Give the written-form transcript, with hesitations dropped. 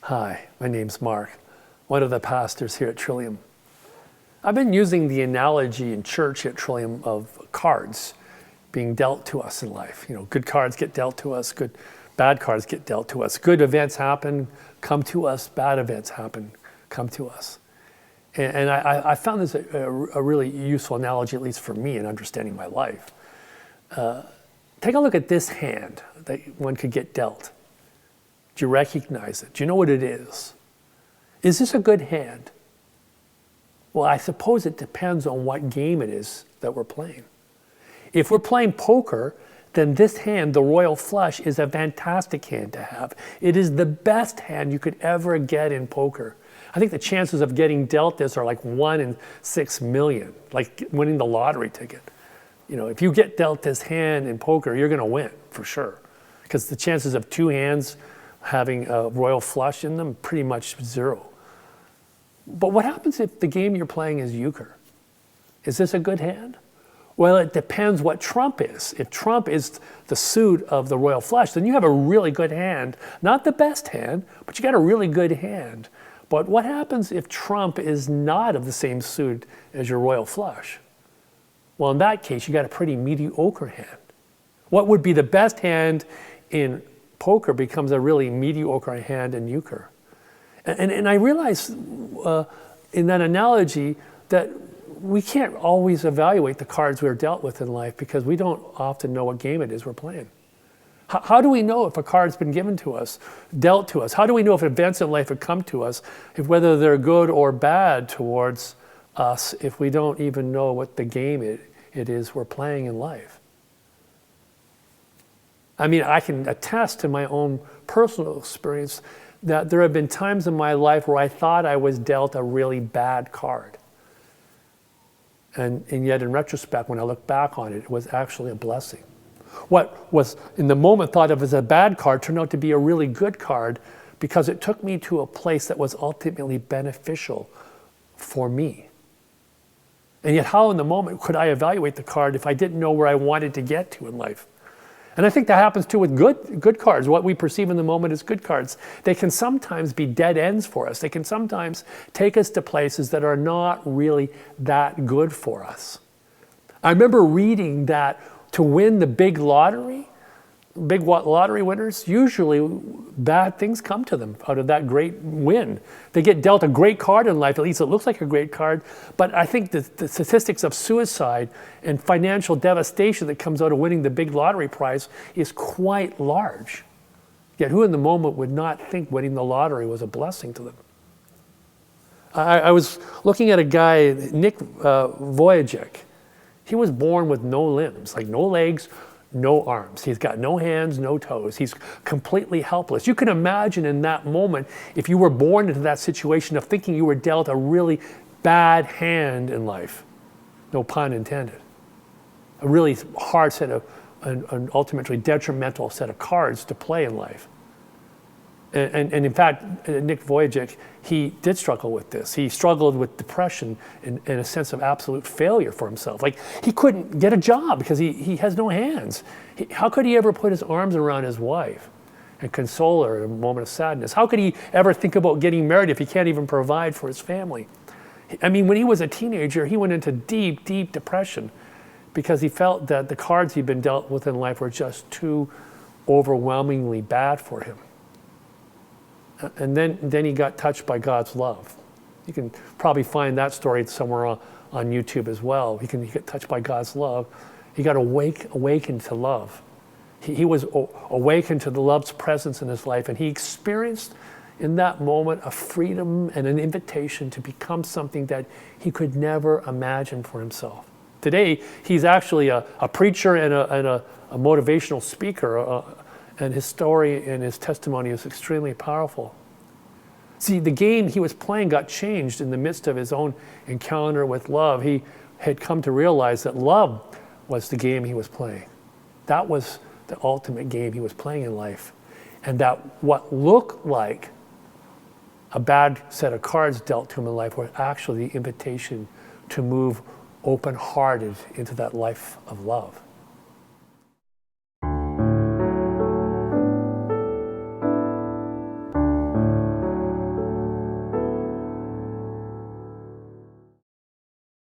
Hi, my name's Mark, one of the pastors here at Trillium. I've been using the analogy in church at Trillium of cards being dealt to us in life. You know, good cards get dealt to us, bad cards get dealt to us. Good events happen, come to us. Bad events happen, come to us. And I found this a really useful analogy, at least for me, in understanding my life. Take a look at this hand that one could get dealt. Do you recognize it? Do you know what it is? Is this a good hand? Well, I suppose it depends on what game it is that we're playing. If we're playing poker, then this hand, the royal flush, is a fantastic hand to have. It is the best hand you could ever get in poker. I think the chances of getting dealt this are like 1 in 6 million, like winning the lottery ticket. You know, if you get dealt this hand in poker, you're going to win for sure, because the chances of 2 hands having a royal flush in them, pretty much zero. But what happens if the game you're playing is euchre? Is this a good hand? Well, it depends what trump is. If trump is the suit of the royal flush, then you have a really good hand. Not the best hand, but you got a really good hand. But what happens if trump is not of the same suit as your royal flush? Well, in that case, you got a pretty mediocre hand. What would be the best hand in poker becomes a really mediocre hand in euchre. And I realize in that analogy that we can't always evaluate the cards we're dealt with in life because we don't often know what game it is we're playing. How do we know if a card's been given to us, dealt to us? How do we know if events in life have come to us, whether they're good or bad towards us, if we don't even know what the game it is we're playing in life? I mean, I can attest to my own personal experience that there have been times in my life where I thought I was dealt a really bad card. And yet in retrospect, when I look back on it, it was actually a blessing. What was in the moment thought of as a bad card turned out to be a really good card because it took me to a place that was ultimately beneficial for me. And yet how in the moment could I evaluate the card if I didn't know where I wanted to get to in life? And I think that happens too with good cards. What we perceive in the moment as good cards, they can sometimes be dead ends for us. They can sometimes take us to places that are not really that good for us. I remember reading that to win the big lottery winners, usually bad things come to them out of that great win. They get dealt a great card in life, at least it looks like a great card, but I think the statistics of suicide and financial devastation that comes out of winning the big lottery prize is quite large. Yet who in the moment would not think winning the lottery was a blessing to them? I was looking at a guy, Nick Vujicic. He was born with no limbs, like no legs, no arms. He's got no hands, no toes. He's completely helpless. You can imagine in that moment, if you were born into that situation of thinking you were dealt a really bad hand in life, no pun intended, a really hard set of, an ultimately detrimental set of cards to play in life. And in fact, Nick Vujicic, he did struggle with this. He struggled with depression and a sense of absolute failure for himself. Like he couldn't get a job because he has no hands. How could he ever put his arms around his wife and console her in a moment of sadness? How could he ever think about getting married if he can't even provide for his family? I mean, when he was a teenager, he went into deep, deep depression because he felt that the cards he'd been dealt with in life were just too overwhelmingly bad for him. And then he got touched by God's love. You can probably find that story somewhere on YouTube as well. He got touched by God's love. He got awakened to love. He was awakened to the love's presence in his life, and he experienced in that moment a freedom and an invitation to become something that he could never imagine for himself. Today, he's actually a preacher and a motivational speaker. And his story and his testimony is extremely powerful. See, the game he was playing got changed in the midst of his own encounter with love. He had come to realize that love was the game he was playing. That was the ultimate game he was playing in life. And that what looked like a bad set of cards dealt to him in life was actually the invitation to move open-hearted into that life of love.